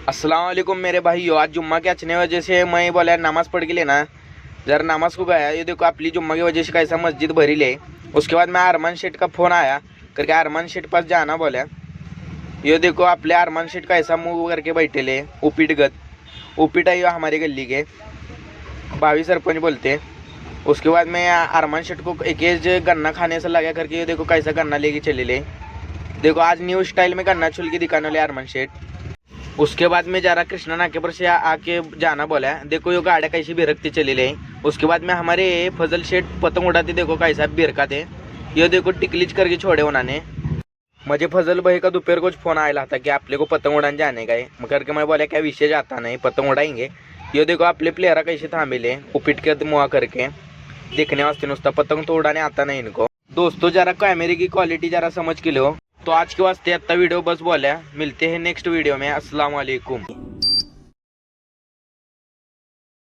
अस्सलाम वालेकुम मेरे भाइयों। आज जुम्मा के अचने वजह से मैं बोला नमाज़ पढ़ के लेना जरा नमाज़ को गया। ये देखो अपनी जुम्मा की वजह से कैसा मस्जिद भरी ले। उसके बाद मैं अरमान शेठ का फ़ोन आया करके अरमान शेठ पास जाना बोला। ये देखो अपने अरमान शेठ का ऐसा मुँह करके बैठे ले उपीट है हमारे गली के भावी सरपंच बोलते। उसके बाद मैं अरमान शेठ को एक गन्ना खाने से लगा करके ये देखो कैसा गन्ना लेके चले ले। देखो आज न्यू स्टाइल में गन्ना छुल के दिखाने वाले अरमान शेठ। उसके बाद में जरा कृष्णा नाके पर से आके जाना बोला। देखो ये गाड़ियाँ कैसी भिरकती चली ले। उसके बाद में हमारे फजल शेठ पतंग उड़ाते देखो कैसा भिरकाते। ये देखो टिकलीच करके छोड़े उन्होंने। मुझे फजल भाई का दोपहर को फ़ोन आया था कि आपले को पतंग उड़ाने जाने का है। मैं करके मैं बोला क्या विषय जाता नहीं पतंग उड़ाएंगे। ये देखो आपले प्लेयरा कैसे थांबेले उपिट के मुआ करके देखने वास्ते नुसता पतंग तो उड़ाने आता नहीं इनको। दोस्तों जरा कैमरे की क्वालिटी जरा समझ के लो। तो आज के वास्ते इतना वीडियो बस बोला। मिलते हैं नेक्स्ट वीडियो में। अस्सलाम वालेकुम।